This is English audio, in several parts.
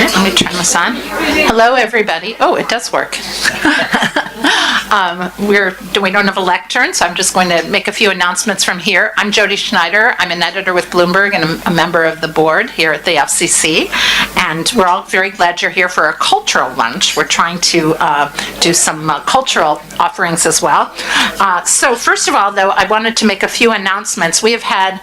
Let me turn this on. Hello, everybody. Oh, it does work. We don't have a lectern, so I'm just going to make a few announcements from here. I'm Jody Schneider. I'm an editor with Bloomberg and a member of the board here at the FCC. And we're all very glad you're here for a cultural lunch. We're trying to do some cultural offerings as well. So first of all, though, I wanted to make a few announcements. We have had,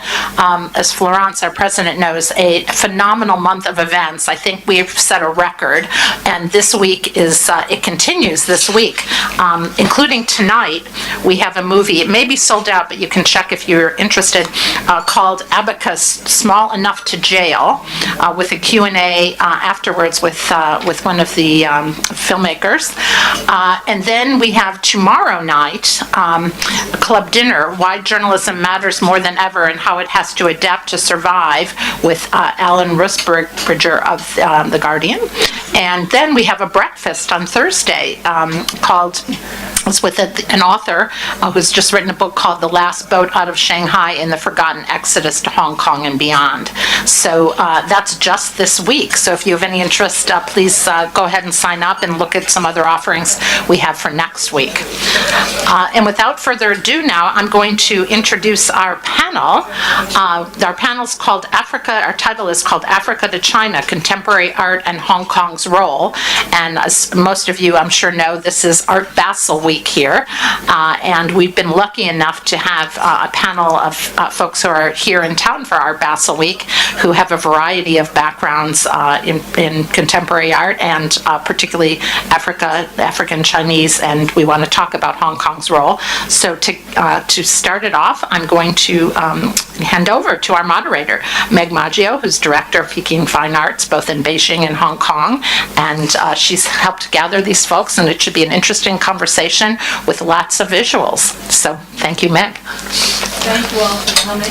as Florence, our president, knows, a phenomenal month of events. I think we've set a record, and this week it continues this week. Including tonight, we have a movie. It may be sold out, but you can check if you're interested, called Abacus, Small Enough to Jail, with a Q&A afterwards with one of the filmmakers. And then we have tomorrow night a club dinner, Why Journalism Matters More Than Ever and How It Has to Adapt to Survive, with Alan Rusbridger of The Guardian. And then we have a breakfast on Thursday called, it's with an author who's just written a book called The Last Boat Out of Shanghai and the Forgotten Exodus to Hong Kong and Beyond. So that's just this week. So if you have any interest, please go ahead and sign up and look at some other offerings we have for next week. And without further ado now, I'm going to introduce our panel. Our panel's called Africa, our title is called Africa to China, Contemporary Art and Hong Kong's Role. And as most of you, I'm sure, know, this is Art Basel Week here. And we've been lucky enough to have a panel of folks who are here in town for Art Basel Week who have a variety of backgrounds in contemporary art and particularly African Chinese, and we want to talk about Hong Kong's role. So to start it off, I'm going to hand over to our moderator, Meg Maggio, who's Director of Peking Fine Arts, both in Beijing and Hong Kong, and she's helped gather these folks, and it should be an interesting conversation with lots of visuals. So thank you, Meg. Thank you all for coming.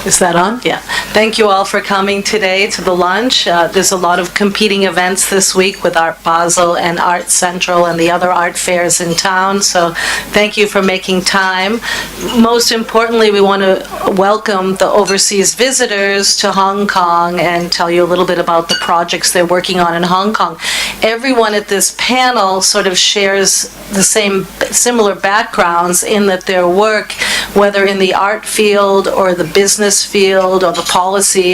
Is that on? Yeah. Thank you all for coming today to the lunch. There's a lot of competing events this week with Art Basel and Art Central and the other art fairs in town, so thank you for making time. Most importantly, we want to welcome the overseas visitors to Hong Kong and tell you a little bit about the projects they're working on in Hong Kong. Everyone at this panel sort of shares the similar backgrounds in that their work, whether in the art field or the business field or the policy,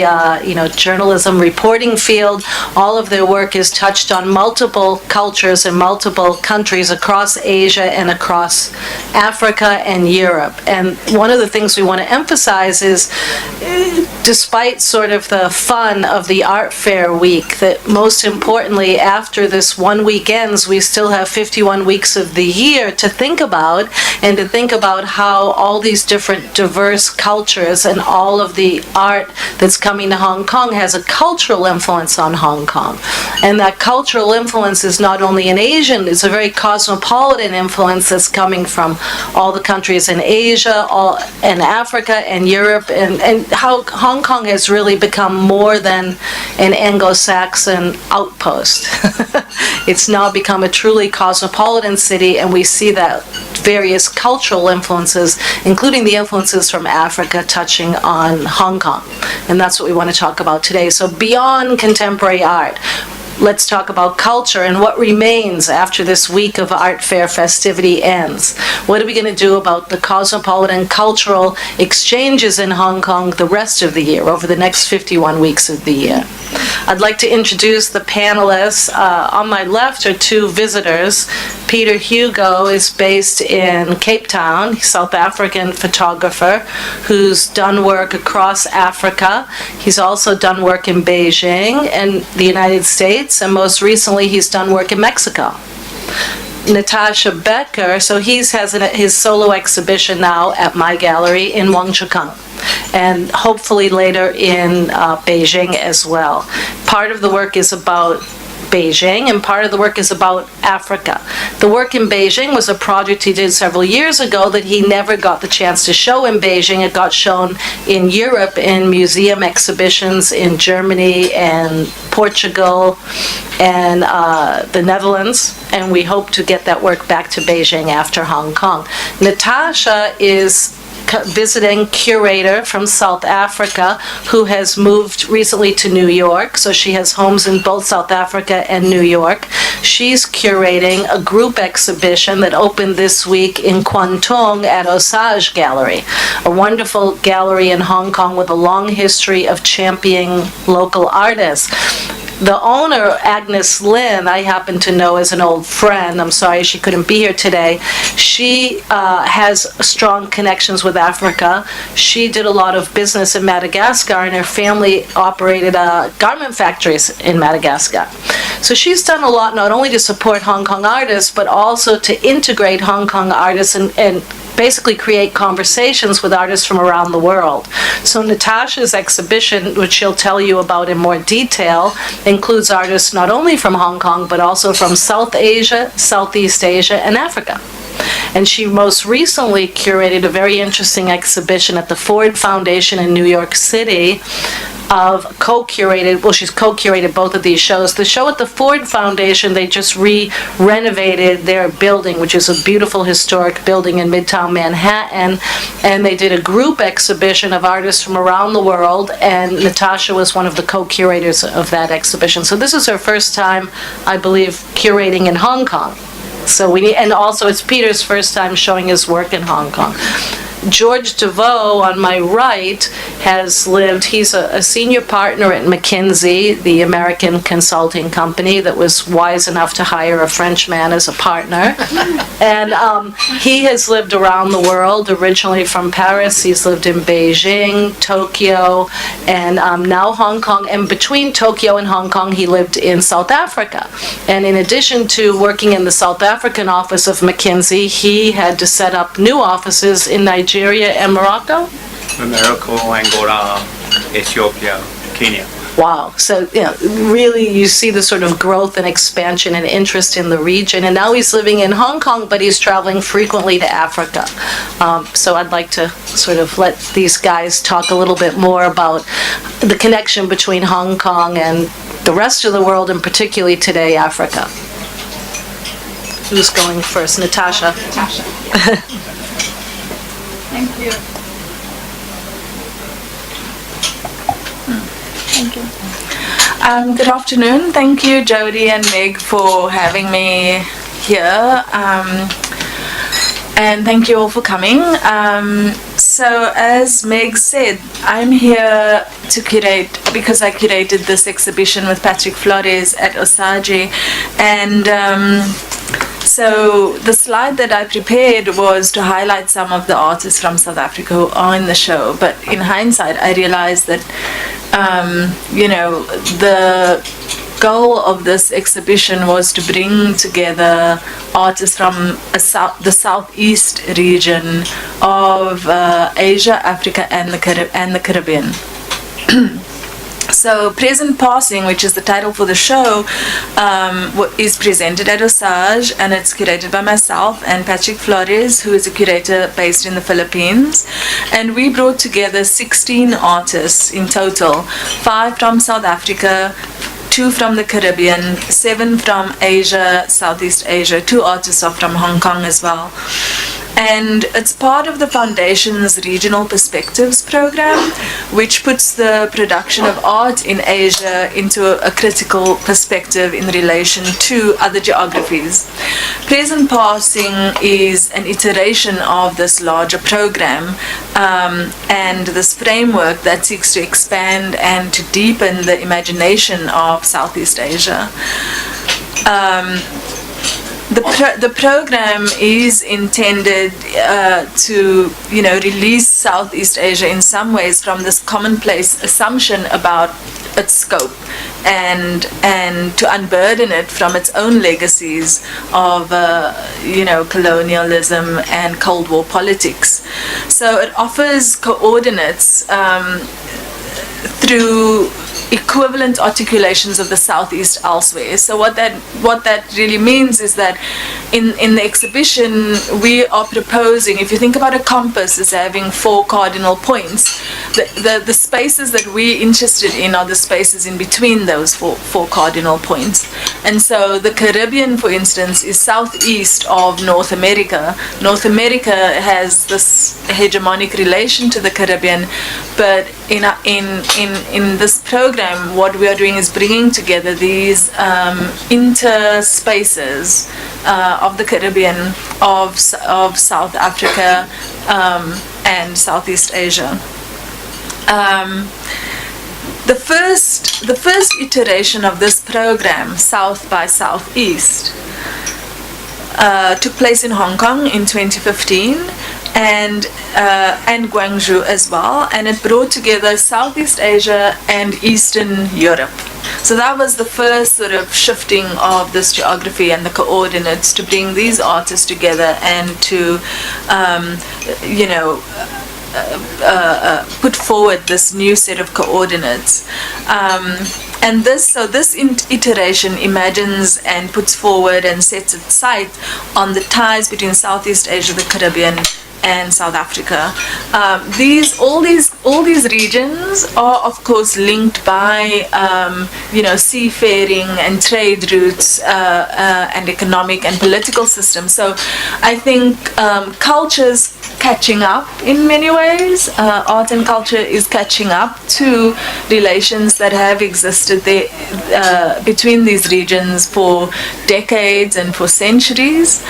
journalism reporting field, all of their work is touched on multiple cultures in multiple countries across Asia and across Africa and Europe. And one of the things we want to emphasize is, despite sort of the fun of the art fair week, that most importantly, after this one week ends, we still have 51 weeks of the year to think about, and to think about how all these different diverse cultures and all of the art that's coming to Hong Kong has a cultural influence on Hong Kong. And that cultural influence is not only an Asian, it's a very cosmopolitan influence that's coming from all the countries in Asia, and Africa and Europe, and how Hong Kong has really become more than an Anglo-Saxon outpost. It's now become a truly cosmopolitan city, and we see that various cultural influences, including the influences from Africa, touching on Hong Kong. And that's what we want to talk about today. So beyond contemporary art, let's talk about culture and what remains after this week of art fair festivity ends. What are we going to do about the cosmopolitan cultural exchanges in Hong Kong the rest of the year, over the next 51 weeks of the year? I'd like to introduce the panelists. On my left are two visitors. Pieter Hugo is based in Cape Town. He's a South African photographer who's done work across Africa. He's also done work in Beijing and the United States, and most recently he's done work in Mexico. Natasha Becker, so he has his solo exhibition now at my gallery in Wang Chukang, and hopefully later in Beijing as well. Part of the work is about Beijing, and part of the work is about Africa. The work in Beijing was a project he did several years ago that he never got the chance to show in Beijing. It got shown in Europe in museum exhibitions in Germany and Portugal and the Netherlands, and we hope to get that work back to Beijing after Hong Kong. Natasha is visiting curator from South Africa who has moved recently to New York. So she has homes in both South Africa and New York. She's curating a group exhibition that opened this week in Kwantong at Osage Gallery, a wonderful gallery in Hong Kong with a long history of championing local artists. The owner, Agnes Lin, I happen to know as an old friend. I'm sorry she couldn't be here today. She has strong connections with Africa. She did a lot of business in Madagascar, and her family operated garment factories in Madagascar. So she's done a lot not only to support Hong Kong artists, but also to integrate Hong Kong artists and basically create conversations with artists from around the world. So Natasha's exhibition, which she'll tell you about in more detail, includes artists not only from Hong Kong, but also from South Asia, Southeast Asia, and Africa. And she most recently curated a very interesting exhibition at the Ford Foundation in New York City of she's co-curated both of these shows. The show at the Ford Foundation, they just renovated their building, which is a beautiful historic building in Midtown Manhattan, and they did a group exhibition of artists from around the world, and Natasha was one of the co-curators of that exhibition. So this is her first time, I believe, curating in Hong Kong. And also it's Pieter's first time showing his work in Hong Kong. George Desvaux, on my right, he's a senior partner at McKinsey, the American consulting company that was wise enough to hire a Frenchman as a partner. And he has lived around the world, originally from Paris. He's lived in Beijing, Tokyo, and now Hong Kong. And between Tokyo and Hong Kong, he lived in South Africa. And in addition to working in the South African office of McKinsey, he had to set up new offices in Nigeria and Morocco? Morocco, Angola, Ethiopia, Kenya. Wow. So, really you see the sort of growth and expansion and interest in the region. And now he's living in Hong Kong, but he's traveling frequently to Africa. So I'd like to sort of let these guys talk a little bit more about the connection between Hong Kong and the rest of the world, and particularly today, Africa. Who's going first? Natasha. Natasha. Thank you. Thank you. Good afternoon. Thank you, Jody and Meg, for having me here. And thank you all for coming. So as Meg said, I'm here to curate, because I curated this exhibition with Patrick Flores at Osage. And so the slide that I prepared was to highlight some of the artists from South Africa who are in the show. But in hindsight, I realized that, the goal of this exhibition was to bring together artists from the southeast region of Asia, Africa, and the Caribbean. So Present Passing, which is the title for the show, is presented at Osage, and it's curated by myself and Patrick Flores, who is a curator based in the Philippines. And we brought together 16 artists in total, 5 from South Africa, 2 from the Caribbean, 7 from Asia, Southeast Asia, 2 artists are from Hong Kong as well. And it's part of the Foundation's Regional Perspectives program, which puts the production of art in Asia into a critical perspective in relation to other geographies. Present Passing is an iteration of this larger program and this framework that seeks to expand and to deepen the imagination of Southeast Asia. The program is intended to, release Southeast Asia in some ways from this commonplace assumption about its scope and to unburden it from its own legacies of, colonialism and Cold War politics. So it offers coordinates through equivalent articulations of the Southeast elsewhere. So what that really means is that in the exhibition we are proposing, if you think about a compass as having 4 cardinal points, the spaces that we're interested in are the spaces in between those four cardinal points. And so the Caribbean, for instance, is southeast of North America. North America has this hegemonic relation to the Caribbean, but in this program, what we are doing is bringing together these interspaces of the Caribbean, of South Africa, and Southeast Asia. The first iteration of this program, South by Southeast, took place in Hong Kong in 2015, and Guangzhou as well, and it brought together Southeast Asia and Eastern Europe. So that was the first sort of shifting of this geography and the coordinates to bring these artists together and to, put forward this new set of coordinates. And this iteration imagines and puts forward and sets its sight on the ties between Southeast Asia, the Caribbean, and South Africa. All these regions are of course linked by seafaring and trade routes and economic and political systems. So I think culture's catching up in many ways. Art and culture is catching up to relations that have existed there between these regions for decades and for centuries.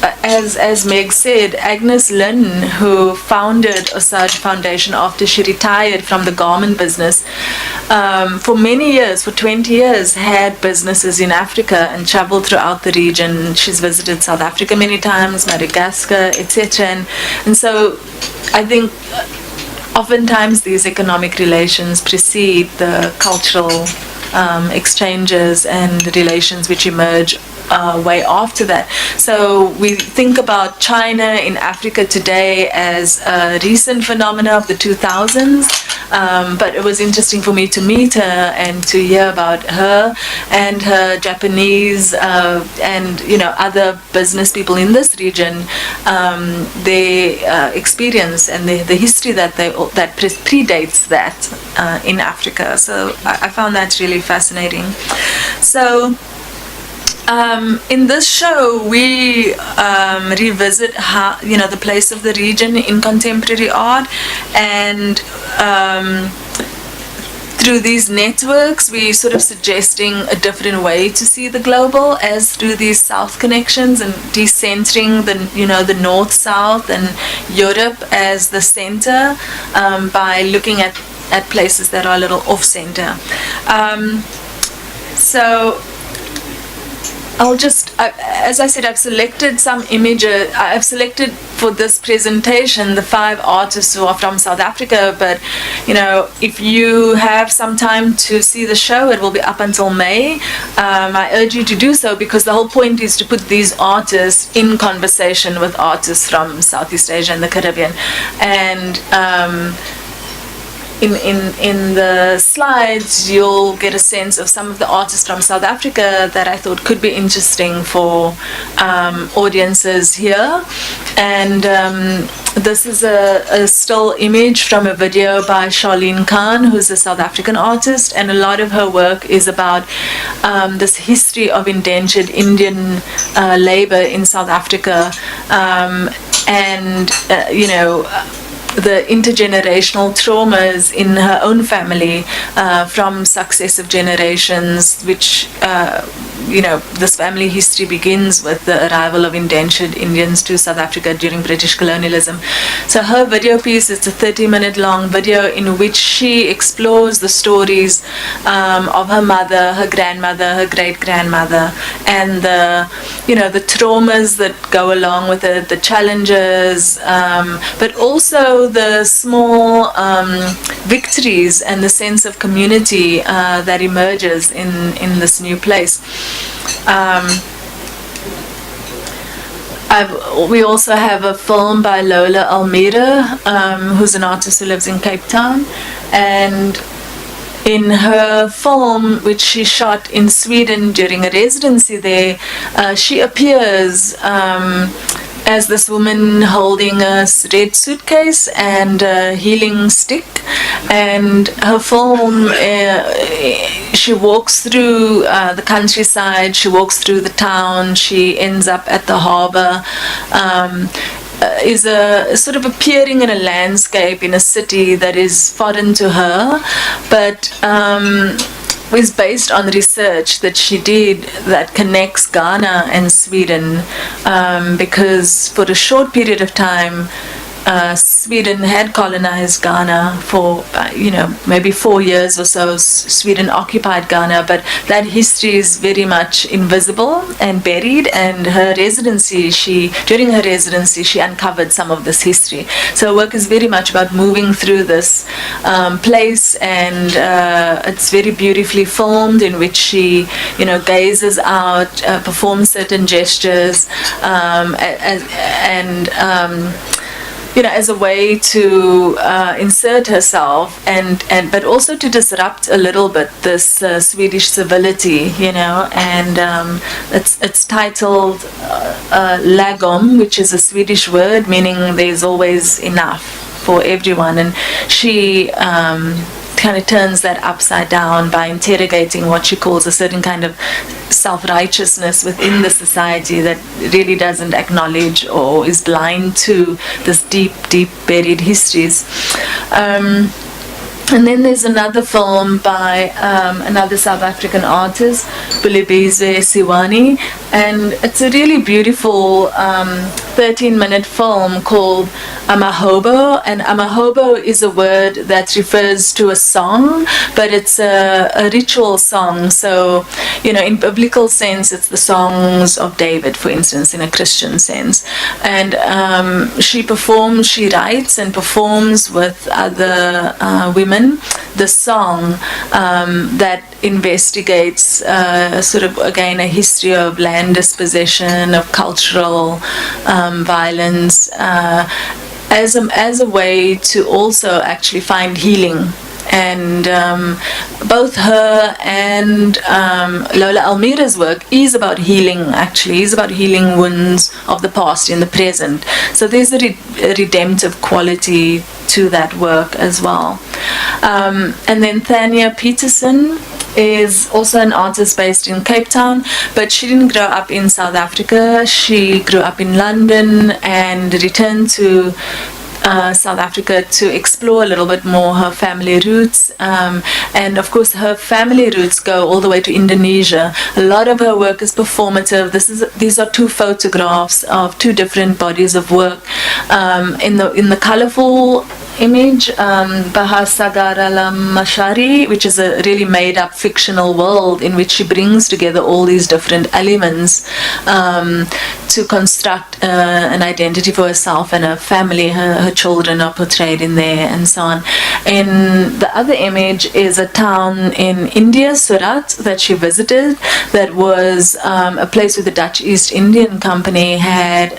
As Meg said, Agnes Lin, who founded Osage Foundation after she retired from the garment business, for many years, for 20 years, had businesses in Africa and traveled throughout the region. She's visited South Africa many times, Madagascar, etc. And so I think oftentimes these economic relations precede the cultural exchanges and relations which emerge way after that. So we think about China in Africa today as a recent phenomena of the 2000s, but it was interesting for me to meet her and to hear about her and her Japanese and other business people in this region, their experience and the history that predates that in Africa. So I found that really fascinating. So in this show, we revisit how, the place of the region in contemporary art, and through these networks, we sort of suggesting a different way to see the global, as through these south connections and decentering the north-south and Europe as the center by looking at places that are a little off-center. So as I said, I've selected some images. I've selected for this presentation the 5 artists who are from South Africa, but if you have some time to see the show, it will be up until May. I urge you to do so, because the whole point is to put these artists in conversation with artists from Southeast Asia and the Caribbean. And in the slides, you'll get a sense of some of the artists from South Africa that I thought could be interesting for audiences here. And this is a still image from a video by Charlene Khan, who's a South African artist, and a lot of her work is about this history of indentured Indian labor in South Africa, the intergenerational traumas in her own family from successive generations, which, this family history begins with the arrival of indentured Indians to South Africa during British colonialism. So her video piece is a 30-minute long video in which she explores the stories of her mother, her grandmother, her great-grandmother, and the traumas that go along with it, the challenges, but also the small victories and the sense of community that emerges in this new place. We also have a film by Lola Almeida, who's an artist who lives in Cape Town, and in her film, which she shot in Sweden during a residency there, she appears as this woman holding a red suitcase and a healing stick. And her film, she walks through the countryside, she walks through the town, she ends up at the harbor. Is a sort of appearing in a landscape in a city that is foreign to her, but is based on research that she did that connects Ghana and Sweden, because for a short period of time Sweden had colonized Ghana for, maybe 4 years or so. Sweden occupied Ghana, but that history is very much invisible and buried. And during her residency, she uncovered some of this history. So her work is very much about moving through this place, and it's very beautifully filmed, in which she, gazes out, performs certain gestures, as a way to insert herself but also to disrupt a little bit this Swedish civility, and it's titled lagom, which is a Swedish word meaning there's always enough for everyone, and she kind of turns that upside down by interrogating what she calls a certain kind of self-righteousness within the society that really doesn't acknowledge or is blind to this deep buried histories. And then there's another film by another South African artist, Bulibizwe Siwani, and it's a really beautiful 13-minute film called Amahobo, and Amahobo is a word that refers to a song, but it's a ritual song. So, in biblical sense, it's the songs of David, for instance, in a Christian sense. And she writes and performs with other women the song that investigates sort of, again, a history of land dispossession, of cultural violence, as a way to also actually find healing. And both her and Lola Almeida's work is about healing, actually. Is about healing wounds of the past in the present. So there's a redemptive quality to that work as well. And then Thalia Peterson is also an artist based in Cape Town, but she didn't grow up in South Africa. She grew up in London and returned to South Africa to explore a little bit more her family roots, and of course her family roots go all the way to Indonesia. A lot of her work is performative. These are two photographs of two different bodies of work. In the colorful image, Bahasagaralam Mashari, which is a really made-up fictional world in which she brings together all these different elements to construct an identity for herself and her family. Her children are portrayed in there and so on. And the other image is a town in India, Surat, that she visited, that was a place where the Dutch East Indian Company had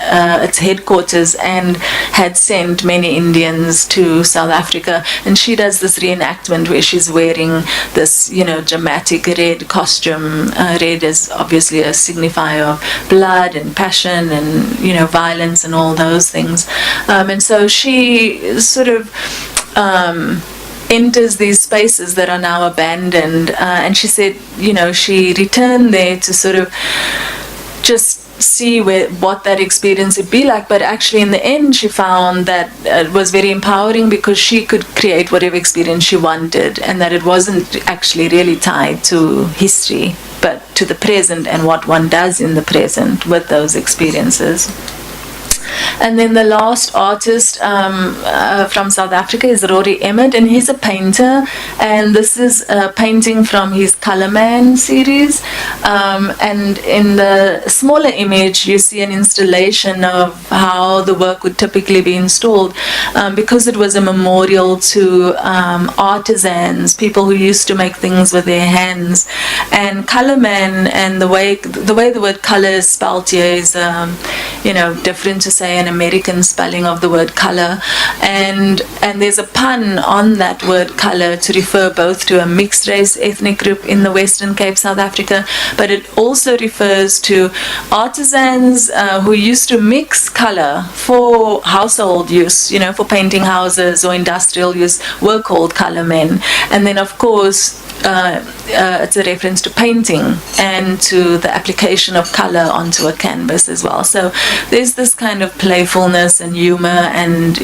its headquarters and had sent many Indians to South Africa. And she does this reenactment where she's wearing this, dramatic red costume. Red is obviously a signifier of blood and passion and, violence and all those things. And so she sort of enters these spaces that are now abandoned. And she said, she returned there to sort of just see what that experience would be like, but actually in the end she found that it was very empowering because she could create whatever experience she wanted, and that it wasn't actually really tied to history but to the present and what one does in the present with those experiences. And then the last artist from South Africa is Rory Emmett, and he's a painter. And this is a painting from his Colour Man series. And in the smaller image, you see an installation of how the work would typically be installed, because it was a memorial to artisans, people who used to make things with their hands. And Colour Man, and the way the word colour is spelled here is, different to say an American spelling of the word colour. And there's a pun on that word colour to refer both to a mixed race ethnic group in the Western Cape, South Africa, but it also refers to artisans who used to mix colour for household use, for painting houses or industrial use, were called colour men. And then, of course, it's a reference to painting and to the application of colour onto a canvas as well. So there's this kind of playfulness and humour and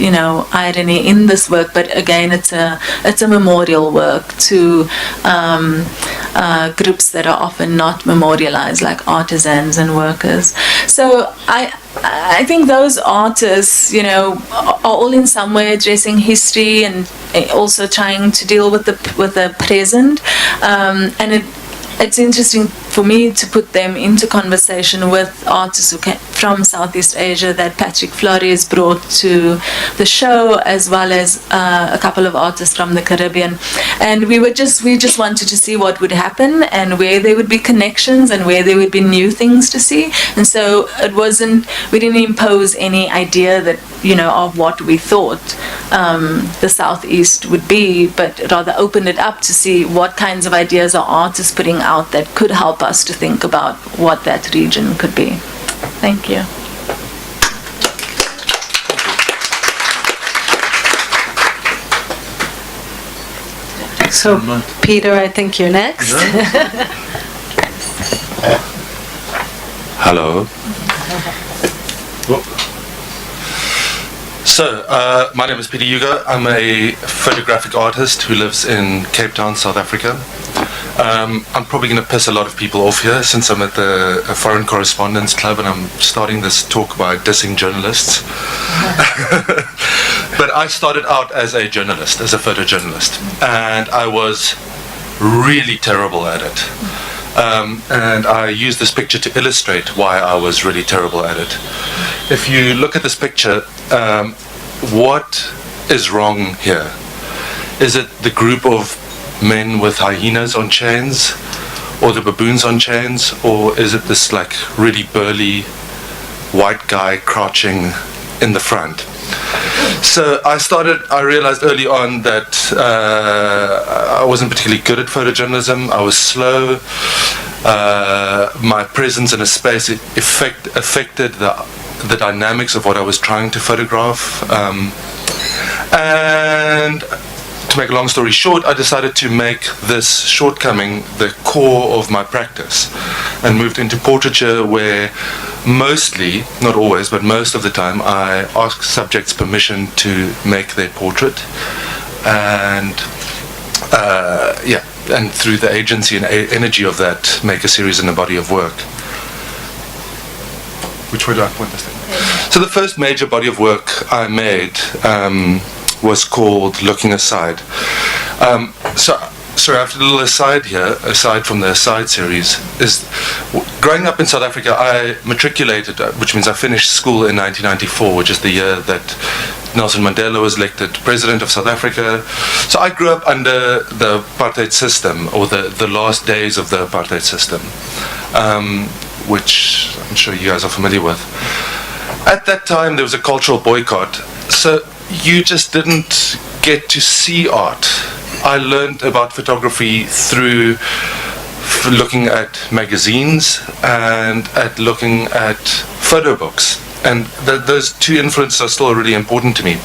irony in this work. But again, it's a memorial work to groups that are often not memorialized, like artisans and workers. So I think those artists, are all in some way addressing history and also trying to deal with the present. And it's interesting for me to put them into conversation with artists who came from Southeast Asia that Patrick Flores brought to the show, as well as a couple of artists from the Caribbean. And we just wanted to see what would happen and where there would be connections and where there would be new things to see. And so we didn't impose any idea that, of what we thought the Southeast would be, but rather opened it up to see what kinds of ideas are artists putting out that could help us to think about what that region could be. Thank you. So, Pieter, I think you're next. Hello. So, my name is Pieter Hugo. I'm a photographic artist who lives in Cape Town, South Africa. I'm probably going to piss a lot of people off here since I'm at the Foreign Correspondence Club and I'm starting this talk by dissing journalists. But I started out as a journalist, as a photojournalist, and I was really terrible at it. And I use this picture to illustrate why I was really terrible at it. If you look at this picture, what is wrong here? Is it the group of men with hyenas on chains, or the baboons on chains, or is it this really burly white guy crouching in the front? So I realized early on that I wasn't particularly good at photojournalism. I was slow. My presence in a space affected the dynamics of what I was trying to photograph. And to make a long story short, I decided to make this shortcoming the core of my practice and moved into portraiture, where mostly, not always, but most of the time, I ask subjects permission to make their portrait. And and through the agency and energy of that, make a series and a body of work. Which way do I point this thing? So the first major body of work I made was called Looking Aside. Sorry, I have a little aside here, aside from the Aside series, is growing up in South Africa, I matriculated, which means I finished school in 1994, which is the year that Nelson Mandela was elected President of South Africa. So I grew up under the apartheid system, or the last days of the apartheid system, which I'm sure you guys are familiar with. At that time, there was a cultural boycott, so you just didn't get to see art. I learned about photography through looking at magazines and at looking at photo books. And those two influences are still really important to me.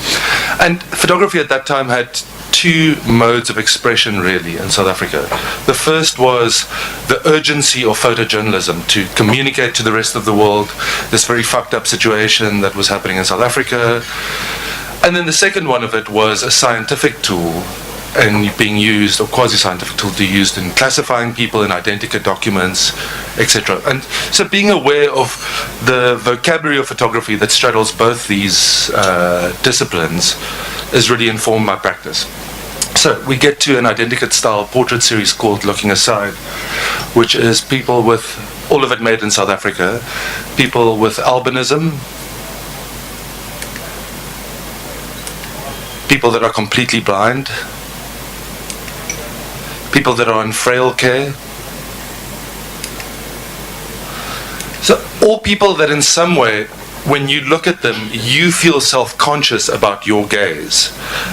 And photography at that time had two modes of expression really in South Africa. The first was the urgency of photojournalism to communicate to the rest of the world this very fucked up situation that was happening in South Africa. And then the second one of it was a scientific tool and being used, or quasi-scientific tools to be used in classifying people, in identica documents, etc. And so being aware of the vocabulary of photography that straddles both these disciplines has really informed my practice. So we get to an identikit style portrait series called Looking Aside, which is people with, all of it made in South Africa, people with albinism, people that are completely blind, people that are in frail care. So all people that in some way, when you look at them, you feel self-conscious about your gaze.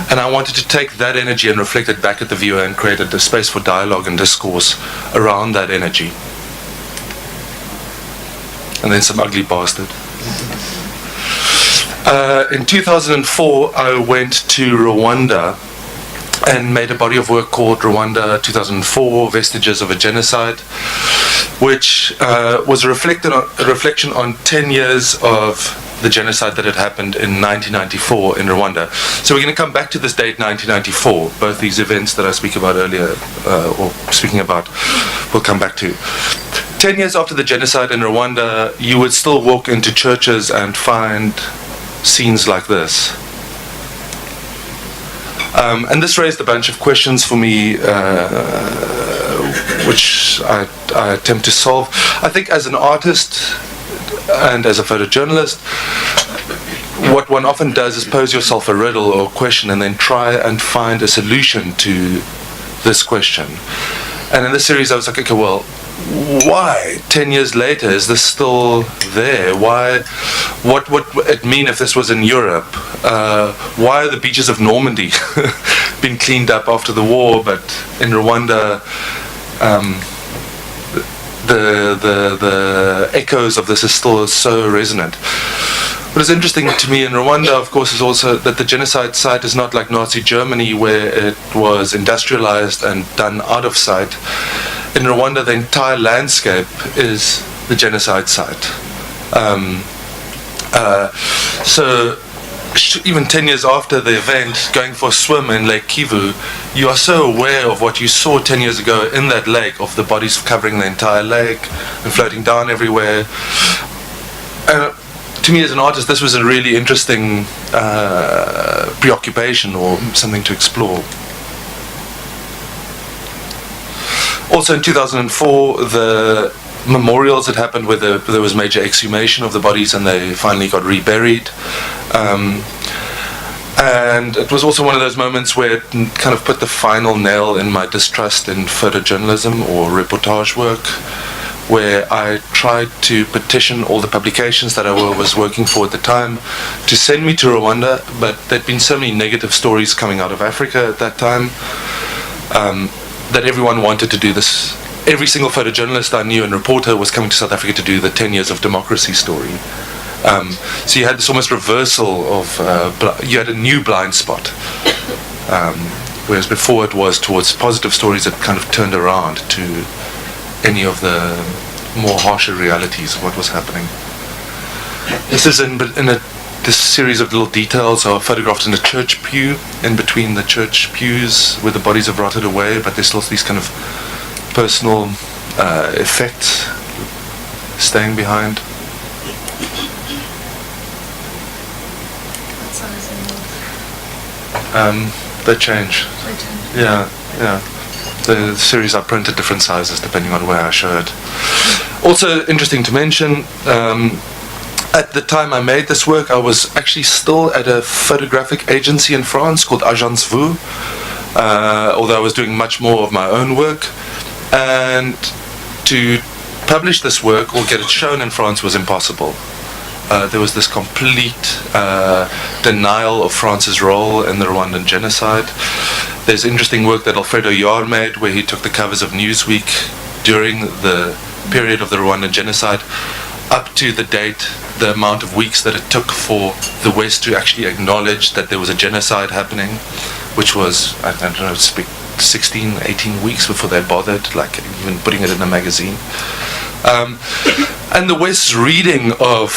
And I wanted to take that energy and reflect it back at the viewer and create a space for dialogue and discourse around that energy. And then some ugly bastard. In 2004, I went to Rwanda and made a body of work called Rwanda 2004, Vestiges of a Genocide, which was a reflection on 10 years of the genocide that had happened in 1994 in Rwanda. So we're going to come back to this date, 1994. Both these events that I speak about earlier, or speaking about, we'll come back to. 10 years after the genocide in Rwanda, you would still walk into churches and find scenes like this. And this raised a bunch of questions for me, which I attempt to solve. I think as an artist and as a photojournalist, what one often does is pose yourself a riddle or question and then try and find a solution to this question. And in this series I was like, okay, well, why 10 years later is this still there? Why? What would it mean if this was in Europe? Why are the beaches of Normandy been cleaned up after the war, but in Rwanda the echoes of this is still so resonant? What is interesting to me in Rwanda, of course, is also that the genocide site is not like Nazi Germany, where it was industrialized and done out of sight. In Rwanda, the entire landscape is the genocide site. So even 10 years after the event, going for a swim in Lake Kivu, you are so aware of what you saw 10 years ago in that lake, of the bodies covering the entire lake and floating down everywhere. To me as an artist, this was a really interesting preoccupation or something to explore. Also in 2004, the memorials had happened where there was major exhumation of the bodies and they finally got reburied. And it was also one of those moments where it kind of put the final nail in my distrust in photojournalism or reportage work, where I tried to petition all the publications that I was working for at the time to send me to Rwanda, but there'd been so many negative stories coming out of Africa at that time that everyone wanted to do this. Every single photojournalist I knew and reporter was coming to South Africa to do the 10 years of democracy story. So you had this almost reversal of, you had a new blind spot. Whereas before it was towards positive stories that kind of turned around to any of the more harsher realities of what was happening. This is this series of little details are photographed in a church pew, in between the church pews where the bodies have rotted away, but there's still these kind of personal effects staying behind. They change. Yeah. The series I printed different sizes depending on where I show it. Also interesting to mention, at the time I made this work, I was actually still at a photographic agency in France called Agence Vous, although I was doing much more of my own work. And to publish this work or get it shown in France was impossible. There was this complete denial of France's role in the Rwandan genocide. There's interesting work that Alfredo Yar made where he took the covers of Newsweek during the period of the Rwandan genocide up to the date, the amount of weeks that it took for the West to actually acknowledge that there was a genocide happening, which was, I don't know, 16, 18 weeks before they bothered, like even putting it in a magazine. And the West's reading of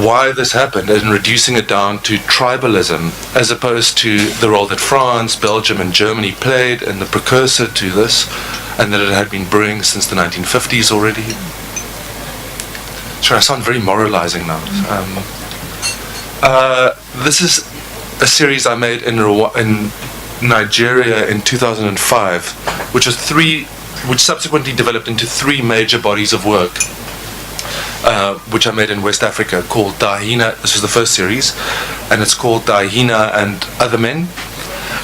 why this happened and reducing it down to tribalism as opposed to the role that France, Belgium and Germany played and the precursor to this, and that it had been brewing since the 1950s already. Sure, I sound very moralizing now. This is a series I made in Nigeria in 2005, which subsequently developed into 3 major bodies of work, which I made in West Africa, called Dahina. This was the first series, and it's called Dahina and Other Men.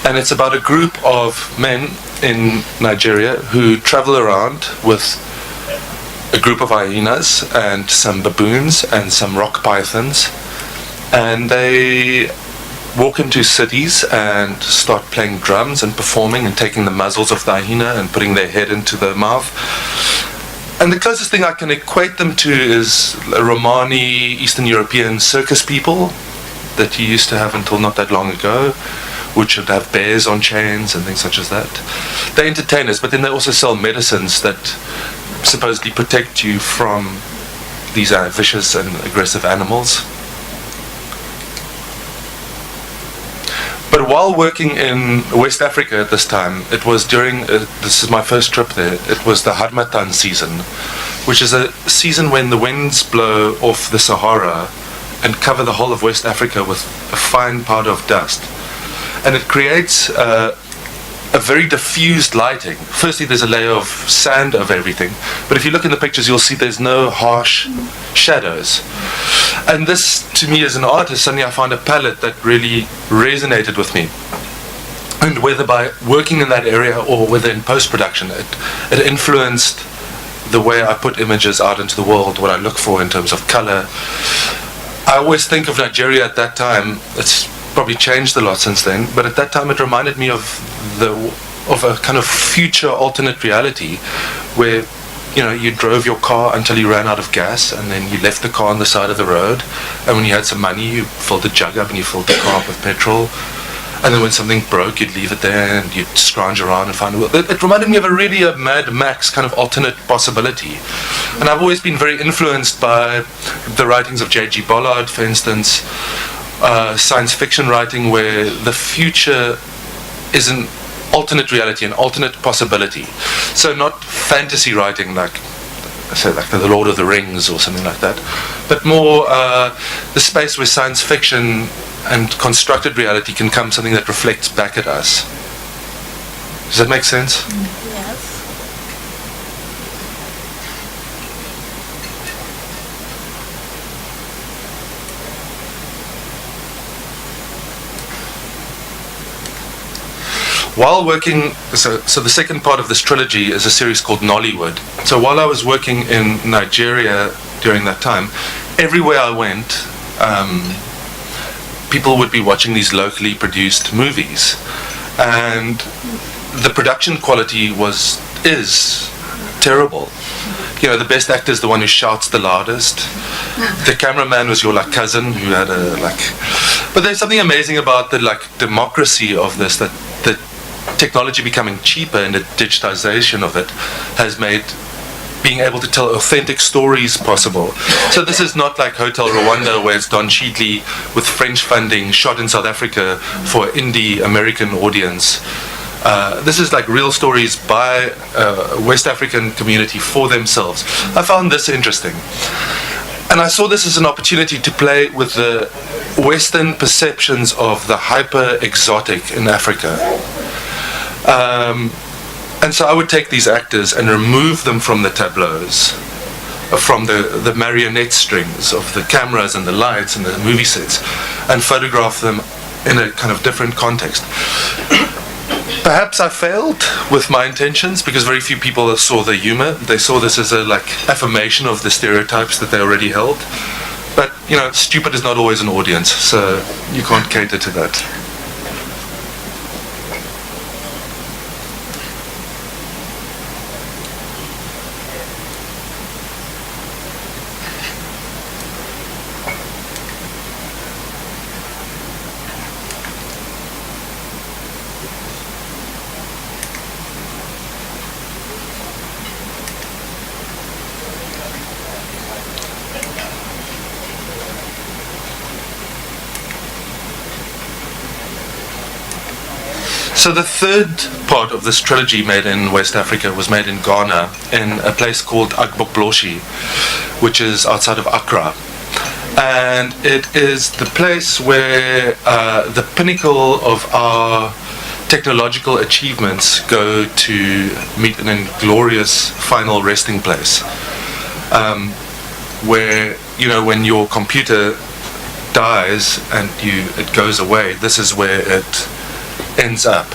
And it's about a group of men in Nigeria who travel around with a group of hyenas and some baboons and some rock pythons, and they walk into cities and start playing drums and performing and taking the muzzles of the hyena and putting their head into the mouth. And the closest thing I can equate them to is Romani, Eastern European circus people that you used to have until not that long ago, which would have bears on chains and things such as that. They're entertainers, but then they also sell medicines that supposedly protect you from these vicious and aggressive animals. But while working in West Africa at this time, it was during, this is my first trip there, it was the Harmattan season, which is a season when the winds blow off the Sahara and cover the whole of West Africa with a fine powder of dust. And it creates a very diffused lighting. Firstly, there's a layer of sand over everything, but if you look in the pictures, you'll see there's no harsh shadows. And this, to me as an artist, suddenly I found a palette that really resonated with me. And whether by working in that area or whether in post-production, it influenced the way I put images out into the world, what I look for in terms of color. I always think of Nigeria at that time, it's probably changed a lot since then, but at that time it reminded me of a kind of future alternate reality where, you know, you drove your car until you ran out of gas, and then you left the car on the side of the road, and when you had some money you filled the jug up and you filled the car up with petrol, and then when something broke you'd leave it there and you'd scrounge around and find it reminded me of a Mad Max kind of alternate possibility. And I've always been very influenced by the writings of J.G. Ballard, for instance, science fiction writing where the future is an alternate reality, an alternate possibility. So not fantasy writing like the Lord of the Rings or something like that, but more the space where science fiction and constructed reality can come something that reflects back at us. Does that make sense? Yes. While working, so the second part of this trilogy is a series called Nollywood. So while I was working in Nigeria during that time, everywhere I went, people would be watching these locally produced movies, and the production quality is terrible. You know, the best actor is the one who shouts the loudest. The cameraman was your cousin who had but there's something amazing about the democracy of this, that technology becoming cheaper and the digitization of it has made being able to tell authentic stories possible. So this is not like Hotel Rwanda where it's Don Cheadley with French funding shot in South Africa for indie American audience. This is like real stories by a West African community for themselves. I found this interesting. And I saw this as an opportunity to play with the Western perceptions of the hyper-exotic in Africa. And so I would take these actors and remove them from the tableaus, from the marionette strings of the cameras and the lights and the movie sets, and photograph them in a kind of different context. Perhaps I failed with my intentions because very few people saw the humor. They saw this as a affirmation of the stereotypes that they already held. But, you know, stupid is not always an audience, so you can't cater to that. So the third part of this trilogy made in West Africa was made in Ghana, in a place called Agbokbloshi, which is outside of Accra. And it is the place where the pinnacle of our technological achievements go to meet an inglorious final resting place. Where, you know, when your computer dies and it goes away, this is where it ends up.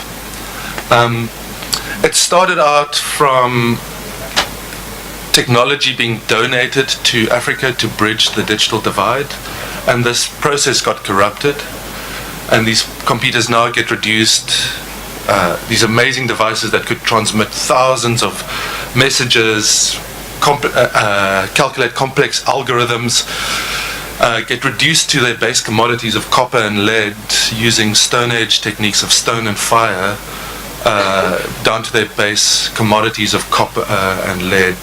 It started out from technology being donated to Africa to bridge the digital divide, and this process got corrupted, and these computers now get reduced, these amazing devices that could transmit thousands of messages, calculate complex algorithms, get reduced to their base commodities of copper and lead, using Stone Age techniques of stone and fire, down to their base commodities of copper and lead,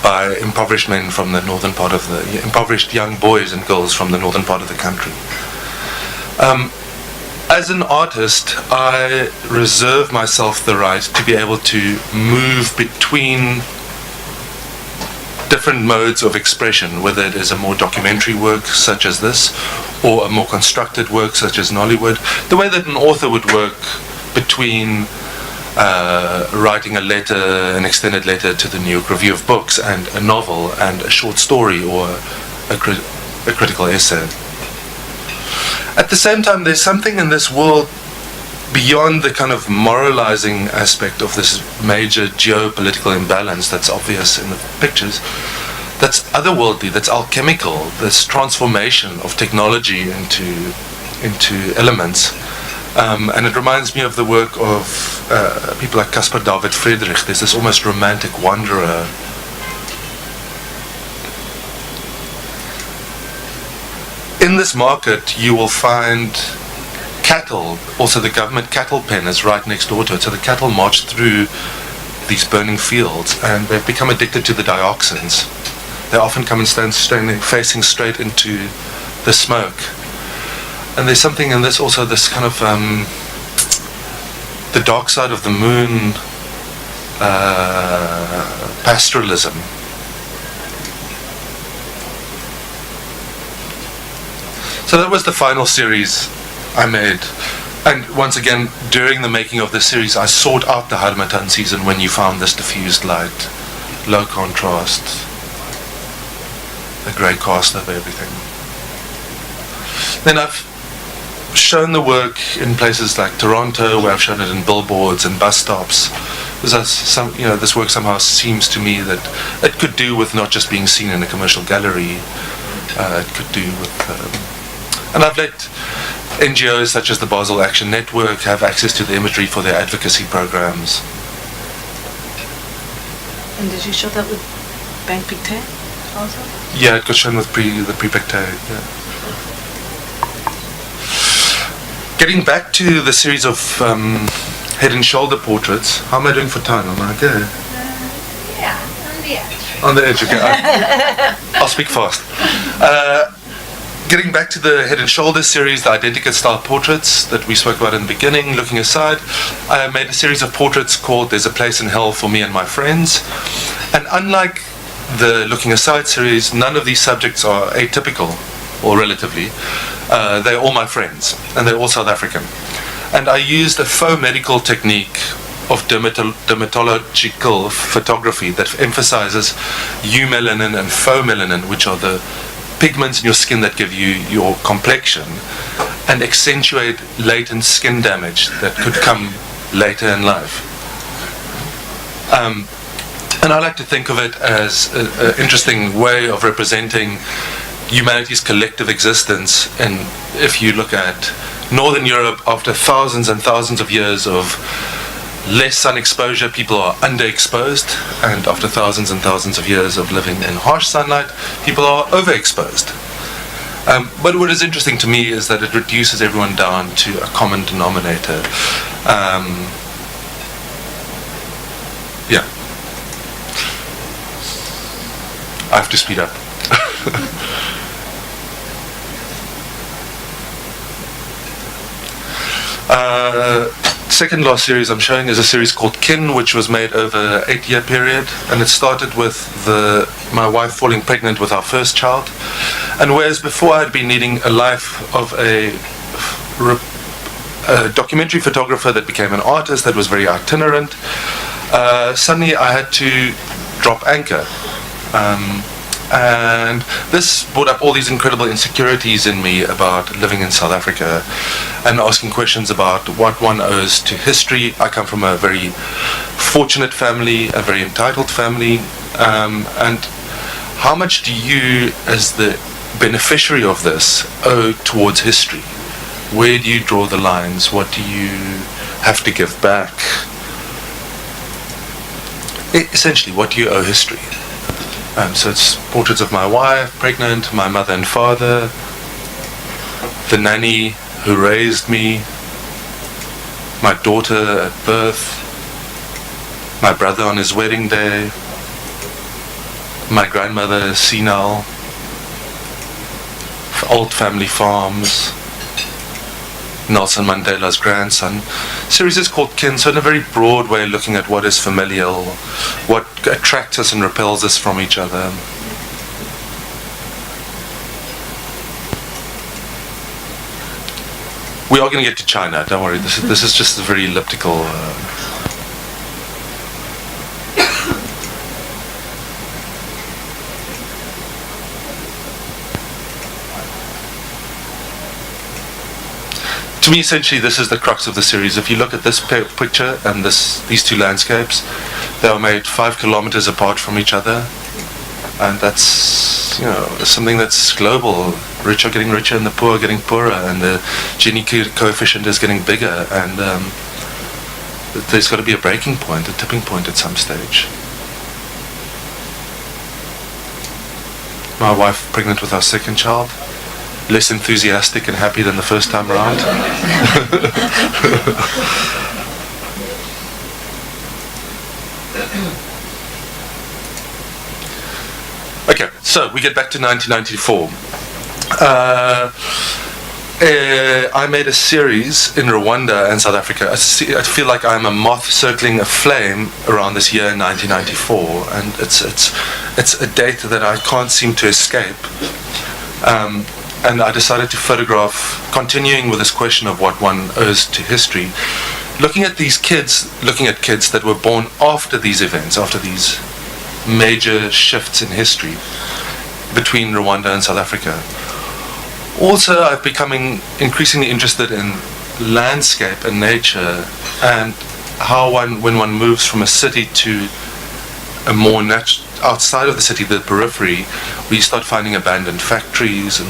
by impoverished men from the northern part of the, impoverished young boys and girls from the northern part of the country. As an artist, I reserve myself the right to be able to move between different modes of expression, whether it is a more documentary work such as this, or a more constructed work such as Nollywood, the way that an author would work between writing a letter, an extended letter to the New York Review of Books, and a novel, and a short story, or a critical essay. At the same time, there's something in this world beyond the kind of moralizing aspect of this major geopolitical imbalance that's obvious in the pictures, that's otherworldly, that's alchemical, this transformation of technology into elements. And it reminds me of the work of people like Caspar David Friedrich. There's this almost romantic wanderer. In this market, you will find cattle. Also, the government cattle pen is right next door to it. So the cattle march through these burning fields, and they've become addicted to the dioxins. They often come and stand facing straight into the smoke. And there's something in this also, this kind of the dark side of the moon pastoralism. So that was the final series I made. And once again, during the making of this series, I sought out the Harmattan season when you found this diffused light, low contrast, the grey cast of everything. Then I've shown the work in places like Toronto, where I've shown it in billboards and bus stops. This work somehow seems to me that it could do with not just being seen in a commercial gallery. It could do with... and I've let NGOs such as the Basel Action Network have access to the imagery for their advocacy programs. And did you show that with Bank Pictet also? Yeah, it got shown with the Pre-Pictet, yeah. Getting back to the series of head and shoulder portraits, how am I doing for time? Am I okay? Yeah, on the edge. On the edge, okay. I'll speak fast. Getting back to the head and shoulders series, the Identica style portraits that we spoke about in the beginning, looking aside, I made a series of portraits called There's a Place in Hell for Me and My Friends. And unlike the Looking Aside series, none of these subjects are atypical, or relatively. They're all my friends, and they're all South African. And I used a faux medical technique of dermatological photography that emphasizes eumelanin and faux melanin, which are the pigments in your skin that give you your complexion, and accentuate latent skin damage that could come later in life. And I like to think of it as an interesting way of representing humanity's collective existence. And if you look at Northern Europe, after thousands and thousands of years of less sun exposure, people are underexposed, and after thousands and thousands of years of living in harsh sunlight, people are overexposed. But what is interesting to me is that it reduces everyone down to a common denominator. I have to speed up. Second last series I'm showing is a series called Kin, which was made over an 8-year period, and it started with my wife falling pregnant with our first child. And whereas before I'd been leading a life of a documentary photographer that became an artist that was very itinerant, suddenly I had to drop anchor. And this brought up all these incredible insecurities in me about living in South Africa and asking questions about what one owes to history. I come from a very fortunate family, a very entitled family, and how much do you, as the beneficiary of this, owe towards history? Where do you draw the lines? What do you have to give back? Essentially, what do you owe history? So it's portraits of my wife, pregnant, my mother and father, the nanny who raised me, my daughter at birth, my brother on his wedding day, my grandmother senile, old family farms, Nelson Mandela's grandson. The series is called Kin, so in a very broad way looking at what is familial, what attracts us and repels us from each other. We are going to get to China, don't worry, this is just a very elliptical to me, essentially, this is the crux of the series. If you look at this picture and these two landscapes, they are made 5 kilometers apart from each other, and that's something that's global. Rich are getting richer and the poor are getting poorer, and the Gini coefficient is getting bigger, and there's got to be a breaking point, a tipping point at some stage. My wife pregnant with our second child. Less enthusiastic and happy than the first time around. Okay, so we get back to 1994. I made a series in Rwanda and South Africa. I feel like I'm a moth circling a flame around this year 1994, and it's a date that I can't seem to escape. And I decided to photograph, continuing with this question of what one owes to history, looking at kids that were born after these events, after these major shifts in history between Rwanda and South Africa. Also, I've becoming increasingly interested in landscape and nature, and how when one moves from a city to a more outside of the city, the periphery, where you start finding abandoned factories, and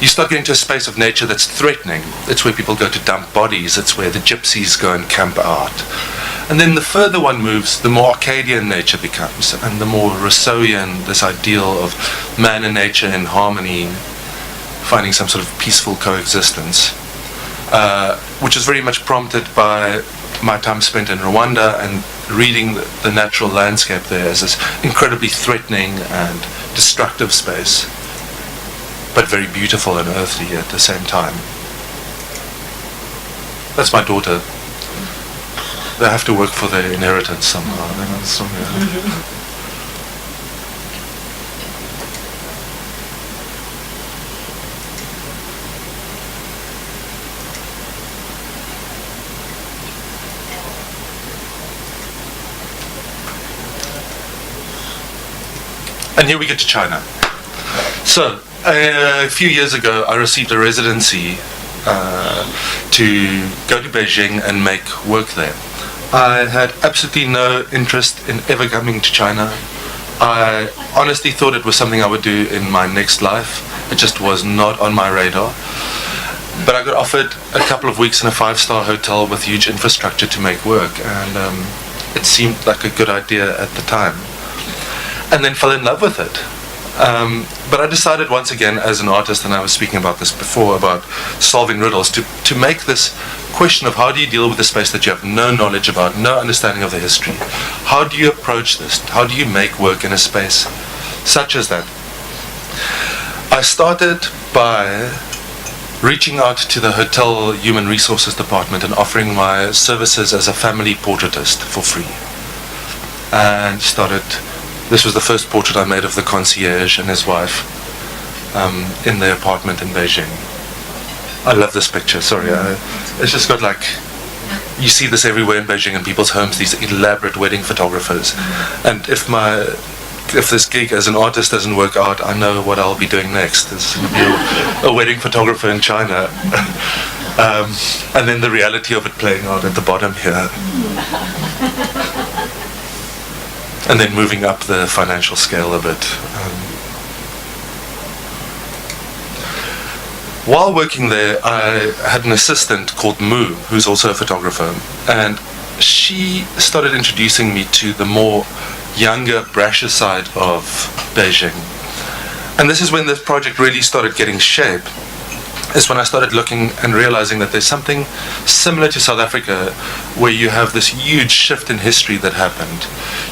you start getting to a space of nature that's threatening. It's where people go to dump bodies. It's where the gypsies go and camp out. And then the further one moves, the more Arcadian nature becomes, and the more Rousseauian, this ideal of man and nature in harmony, finding some sort of peaceful coexistence, which is very much prompted by my time spent in Rwanda and reading the natural landscape there as this incredibly threatening and destructive space, but very beautiful and earthly at the same time. That's my daughter. They have to work for their inheritance somehow. And here we get to China. So, a few years ago, I received a residency to go to Beijing and make work there. I had absolutely no interest in ever coming to China. I honestly thought it was something I would do in my next life. It just was not on my radar. But I got offered a couple of weeks in a 5-star hotel with huge infrastructure to make work, and it seemed like a good idea at the time. And then fell in love with it. But I decided once again, as an artist, and I was speaking about this before, about solving riddles, to make this question of how do you deal with a space that you have no knowledge about, no understanding of the history. How do you approach this? How do you make work in a space such as that? I started by reaching out to the hotel human resources department and offering my services as a family portraitist for free. And this was the first portrait I made of the concierge and his wife in their apartment in Beijing. I love this picture, sorry. It's just got like, you see this everywhere in Beijing in people's homes, these elaborate wedding photographers. And if this gig as an artist doesn't work out, I know what I'll be doing next. It's going to be a wedding photographer in China. And then the reality of it playing out at the bottom here. And then moving up the financial scale a bit. While working there, I had an assistant called Mu, who's also a photographer. And she started introducing me to the more younger, brasher side of Beijing. And this is when this project really started getting shape. Is when I started looking and realizing that there's something similar to South Africa where you have this huge shift in history that happened.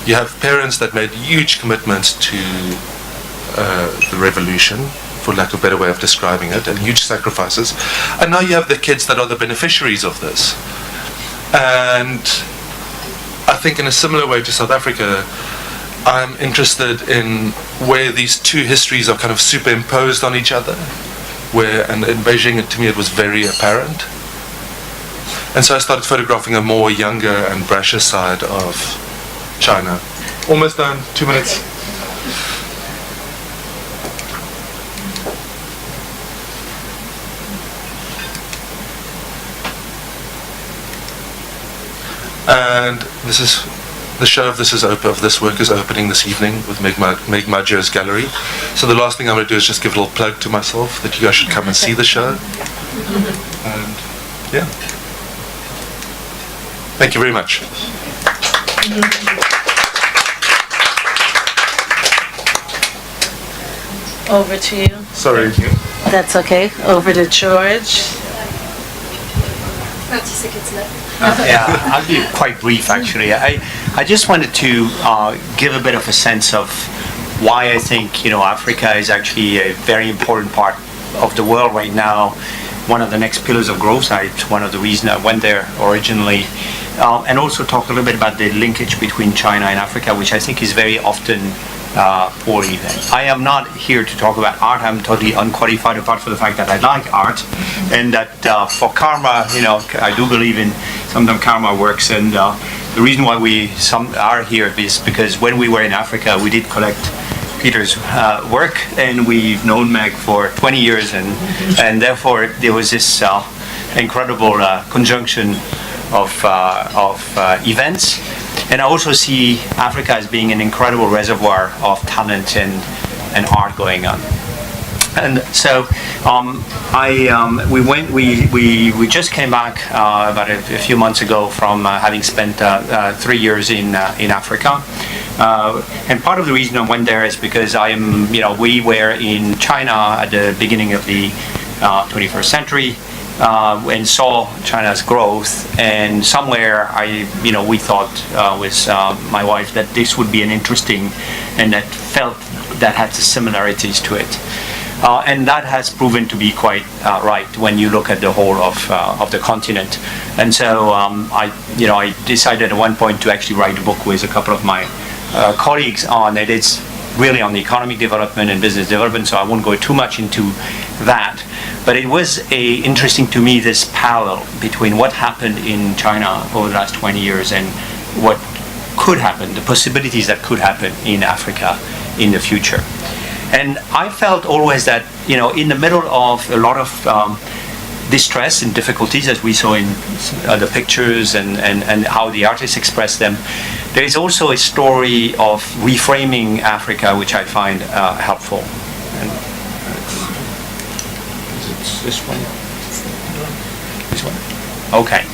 You have parents that made huge commitments to the revolution, for lack of a better way of describing it, and huge sacrifices. And now you have the kids that are the beneficiaries of this. And I think in a similar way to South Africa, I'm interested in where these two histories are kind of superimposed on each other. And in Beijing, to me, it was very apparent. And so I started photographing a more younger and brasher side of China. Almost done, 2 minutes. And this is the show of this work is opening this evening with Meg Maggio's gallery. So the last thing I'm going to do is just give a little plug to myself that you guys should come and see the show. And yeah. Thank you very much. Over to you. Sorry. Thank you. That's okay. Over to George. Yeah, I'll be quite brief actually. I just wanted to give a bit of a sense of why I think Africa is actually a very important part of the world right now. One of the next pillars of growth. It's one of the reasons I went there originally, and also talk a little bit about the linkage between China and Africa, which I think is very often poorly done. I am not here to talk about art. I'm totally unqualified apart from the fact that I like art, and that for karma, I do believe in sometimes karma works. And the reason why we are here is because when we were in Africa, we did collect Pieter's work, and we've known Meg for 20 years, and therefore there was this incredible conjunction of events. And I also see Africa as being an incredible reservoir of talent and art going on. And so we just came back about a few months ago from having spent 3 years in Africa. And part of the reason I went there is because we were in China at the beginning of the 21st century. And saw China's growth, and somewhere we thought with my wife that this would be an interesting, and that felt that had similarities to it, and that has proven to be quite right when you look at the whole of the continent. And so I decided at one point to actually write a book with a couple of my colleagues on it. It's really on the economic development and business development, so I won't go too much into that. But it was interesting to me, this parallel between what happened in China over the last 20 years and what could happen, the possibilities that could happen in Africa in the future. And I felt always that, in the middle of a lot of distress and difficulties, as we saw in the pictures and how the artists express them, there is also a story of reframing Africa, which I find helpful. And is it this one? This one? Okay.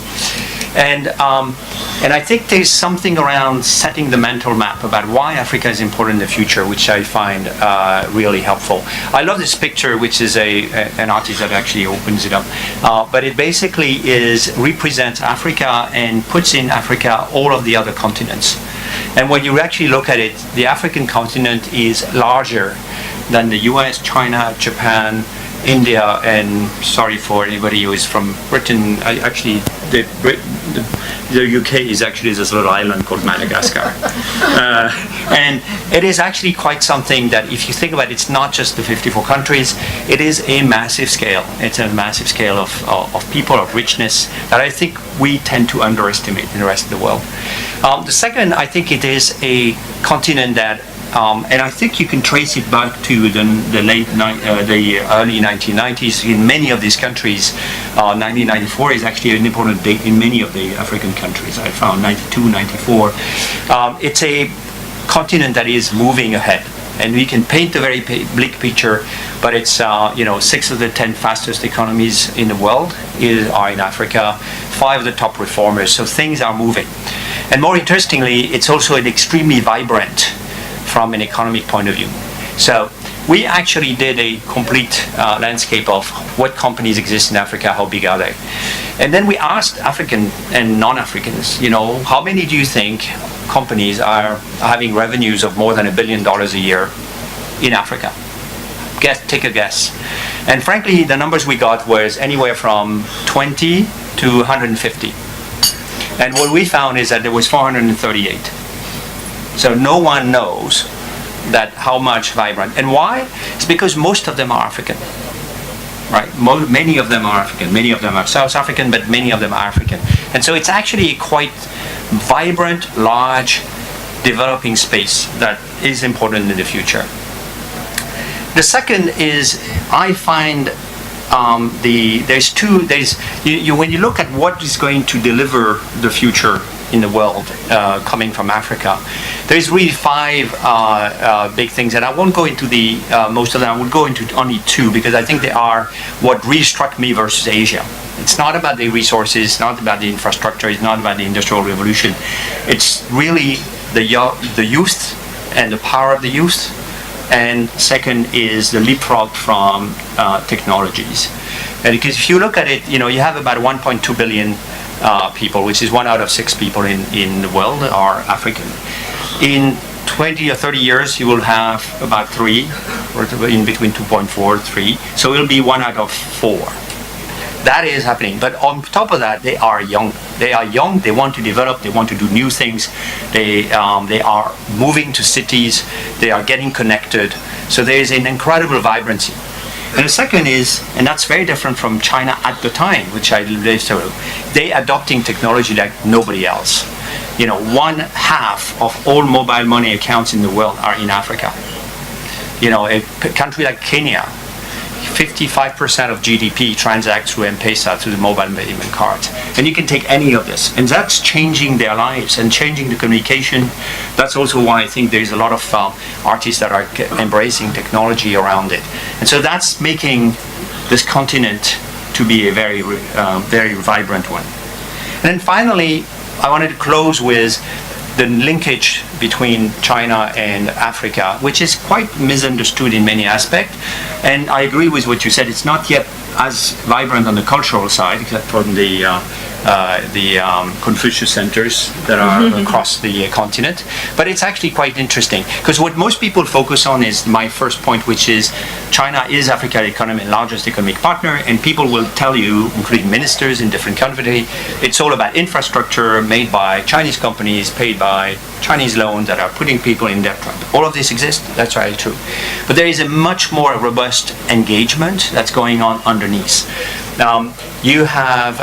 And I think there's something around setting the mental map about why Africa is important in the future, which I find really helpful. I love this picture, which is an artist that actually opens it up. But it basically represents Africa and puts in Africa all of the other continents. And when you actually look at it, the African continent is larger than the US, China, Japan, India, and sorry for anybody who is from Britain, actually the UK is actually this little island called Madagascar. And it is actually quite something that, if you think about it, it's not just the 54 countries, it is a massive scale. It's a massive scale of people, of richness, that I think we tend to underestimate in the rest of the world. The second, I think it is a continent that, and I think you can trace it back to the early 1990s. In many of these countries, 1994 is actually an important date in many of the African countries. I found 92, 94. It's a continent that is moving ahead. And we can paint a very bleak picture, but it's 6 of the 10 fastest economies in the world are in Africa, 5 of the top reformers. So things are moving. And more interestingly, it's also an extremely vibrant from an economic point of view. So we actually did a complete landscape of what companies exist in Africa, how big are they? And then we asked African and non-Africans, how many do you think companies are having revenues of more than $1 billion a year in Africa? Take a guess. And frankly, the numbers we got was anywhere from 20 to 150. And what we found is that there was 438. So no one knows that how much vibrant. And why? It's because most of them are African. Right? Many of them are African. Many of them are South African, but many of them are African. And so it's actually a quite vibrant, large, developing space that is important in the future. The second is, I find when you look at what is going to deliver the future in the world coming from Africa, there's really 5 big things, and I won't go into the most of them. I will go into only 2 because I think they are what really struck me versus Asia. It's not about the resources, it's not about the infrastructure, it's not about the Industrial Revolution. It's really the youth and the power of the youth. And second is the leapfrog from technologies. And because if you look at it, you have about 1.2 billion people, which is 1 out of 6 people in the world are African. In 20 or 30 years, you will have about 3, or in between 2.4, 3. So it will be 1 out of 4. That is happening. But on top of that, they are young. They are young. They want to develop. They want to do new things. They are moving to cities. They are getting connected. So there is an incredible vibrancy. And the second is, and that's very different from China at the time, which I lived through, they adopting technology like nobody else. 1/2 of all mobile money accounts in the world are in Africa. A country like Kenya, 55% of GDP transacts through M-Pesa, through the mobile payment cards. And you can take any of this. And that's changing their lives and changing the communication. That's also why I think there's a lot of artists that are embracing technology around it. And so that's making this continent to be a very, very vibrant one. And then finally, I wanted to close with the linkage between China and Africa, which is quite misunderstood in many aspects. And I agree with what you said. It's not yet as vibrant on the cultural side, except from the Confucius centers that are across the continent. But it's actually quite interesting, because what most people focus on is my first point, which is China is Africa's largest economic partner, and people will tell you, including ministers in different countries, it's all about infrastructure made by Chinese companies, paid by Chinese loans that are putting people in debt. All of this exists, that's very true. But there is a much more robust engagement that's going on underneath. You have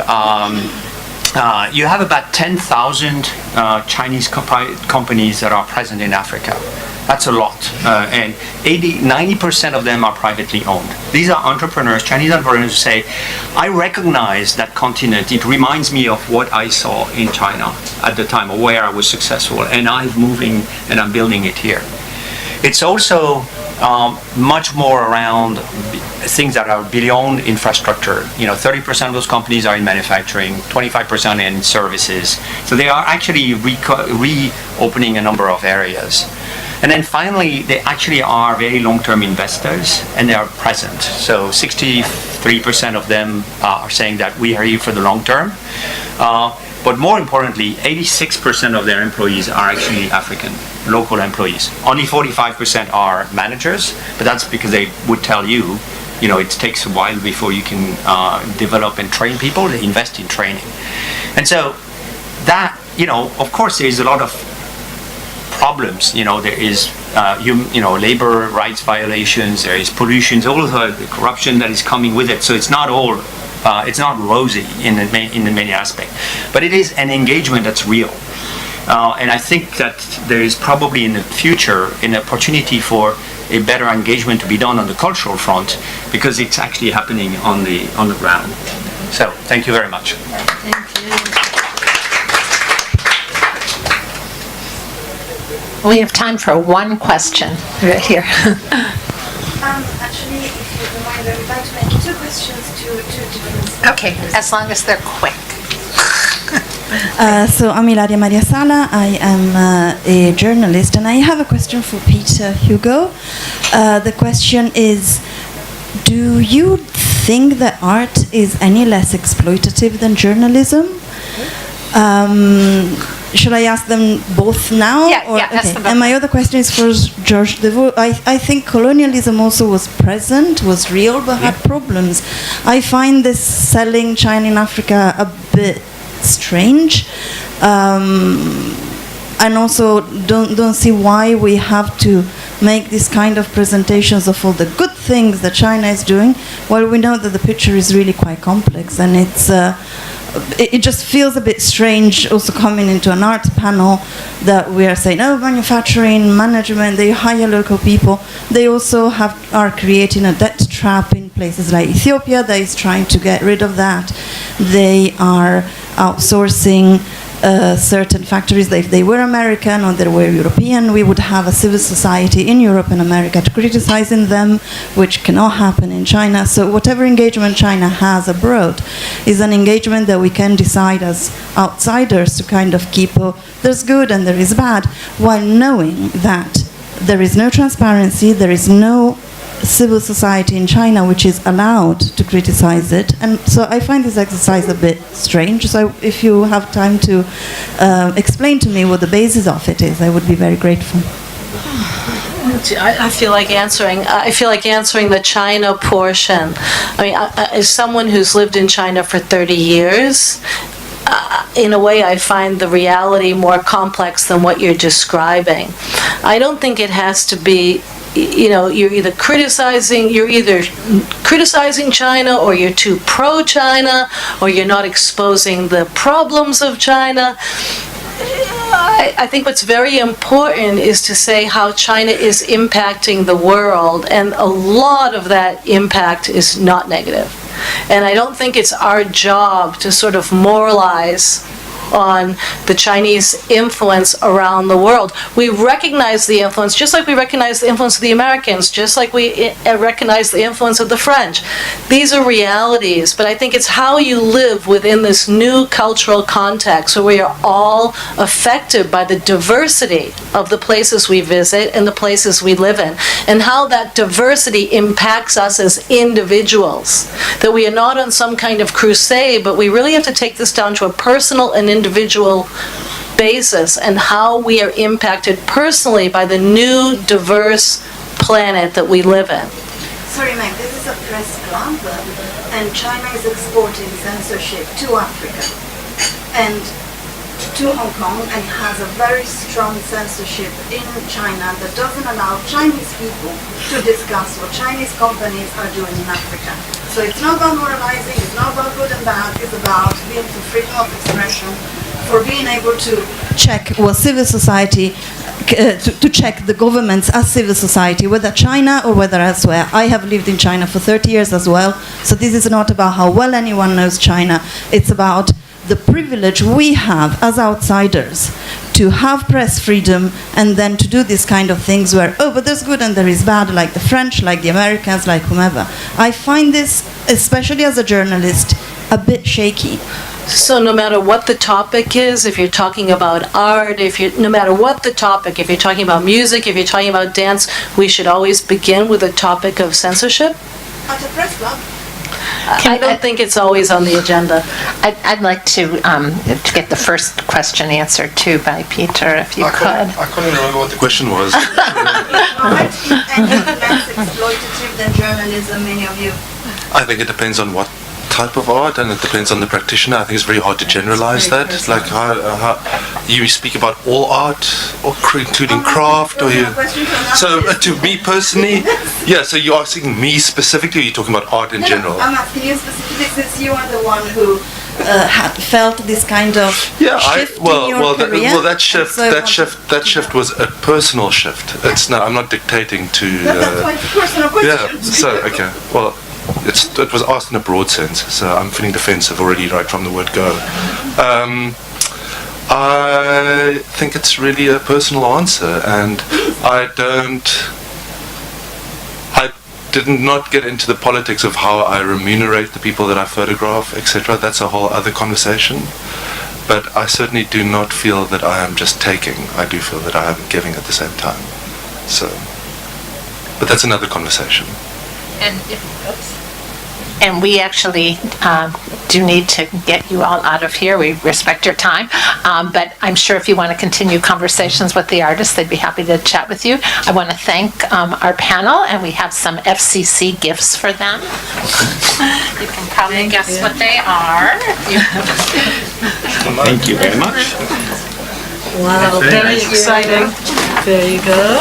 about 10,000 Chinese companies that are present in Africa. That's a lot. And 90% of them are privately owned. These are entrepreneurs, Chinese entrepreneurs who say, I recognize that continent. It reminds me of what I saw in China at the time, or where I was successful, and I'm moving and I'm building it here. It's also much more around things that are beyond infrastructure. 30% of those companies are in manufacturing, 25% in services. So they are actually reopening a number of areas. And then finally, they actually are very long-term investors, and they are present. So 63% of them are saying that we are here for the long term. But more importantly, 86% of their employees are actually African, local employees. Only 45% are managers, but that's because they would tell you it takes a while before you can develop and train people. They invest in training. And so that, of course, there is a lot of problems. There is labor rights violations, there is pollution, all of the corruption that is coming with it. So it's not all, it's not rosy in the many aspects, but it is an engagement that's real. And I think that there is probably in the future an opportunity for a better engagement to be done on the cultural front, because it's actually happening on the ground. So thank you very much. Thank you. We have time for one question right here. Actually, if you don't mind, I would like to make 2 questions to 2 different... Okay, as long as they're quick. So I'm Ilaria Maria Sala. I am a journalist, and I have a question for Pieter, Hugo. The question is, do you think that art is any less exploitative than journalism? Should I ask them both now? Yeah, ask them both. And my other question is for Georges Desvaux. I think colonialism also was present, was real, but had problems. I find this selling China in Africa a bit strange, and also don't see why we have to make this kind of presentations of all the good things that China is doing, while we know that the picture is really quite complex, and it just feels a bit strange also coming into an art panel that we are saying, oh, manufacturing, management, they hire local people. They also are creating a debt trap in places like Ethiopia that is trying to get rid of that. They are outsourcing certain factories. If they were American or they were European, we would have a civil society in Europe and America criticizing them, which cannot happen in China. So whatever engagement China has abroad is an engagement that we can decide as outsiders to kind of keep, there's good and there is bad, while knowing that there is no transparency, there is no civil society in China which is allowed to criticize it. And so I find this exercise a bit strange. So if you have time to explain to me what the basis of it is, I would be very grateful. I feel like answering the China portion. I mean, as someone who's lived in China for 30 years, in a way, I find the reality more complex than what you're describing. I don't think it has to be, you're either criticizing China, or you're too pro-China, or you're not exposing the problems of China. I think what's very important is to say how China is impacting the world, and a lot of that impact is not negative. And I don't think it's our job to sort of moralize on the Chinese influence around the world. We recognize the influence, just like we recognize the influence of the Americans, just like we recognize the influence of the French. These are realities, but I think it's how you live within this new cultural context where we are all affected by the diversity of the places we visit and the places we live in, and how that diversity impacts us as individuals. That we are not on some kind of crusade, but we really have to take this down to a personal and individual basis, and how we are impacted personally by the new diverse planet that we live in. Sorry, Meg, this is a press club, and China is exporting censorship to Africa and to Hong Kong, and has a very strong censorship in China that doesn't allow Chinese people to discuss what Chinese companies are doing in Africa. So it's not about moralizing, it's not about good and bad, it's about being for freedom of expression, for being able to check what civil society, to check the governments as civil society, whether China or whether elsewhere. I have lived in China for 30 years as well, so this is not about how well anyone knows China, it's about the privilege we have as outsiders to have press freedom, and then to do these kind of things where, oh, but there's good and there is bad, like the French, like the Americans, like whomever. I find this, especially as a journalist, a bit shaky. So no matter what the topic is, if you're talking about art, no matter what the topic, if you're talking about music, if you're talking about dance, we should always begin with a topic of censorship? At a press club. I don't think it's always on the agenda. I'd like to get the first question answered too by Pieter, if you could. I couldn't remember what the question was. Art and less exploitative than journalism, many of you. I think it depends on what type of art, and it depends on the practitioner. I think it's very hard to generalize that. Like how you speak about all art, or including craft, or you. So to me personally, yeah. So you're asking me specifically, or you're talking about art in general? I'm asking you specifically since you are the one who had felt this kind of shift in your career. That shift was a personal shift. It's not. I'm not dictating to. That's why it's a personal question. Yeah. So okay. Well. It was asked in a broad sense, so I'm feeling defensive already right from the word go. I think it's really a personal answer, and I did not get into the politics of how I remunerate the people that I photograph, etc. That's a whole other conversation. But I certainly do not feel that I am just taking. I do feel that I am giving at the same time. So, but that's another conversation. And we actually do need to get you all out of here. We respect your time. But I'm sure if you want to continue conversations with the artists, they'd be happy to chat with you. I want to thank our panel, and we have some FCC gifts for them. You can probably guess what they are. Thank you very much. Wow, very exciting. There you go.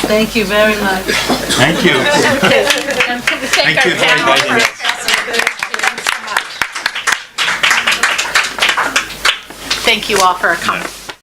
Thank you very much. Thank you. Thank you for inviting us. Thank you all for coming.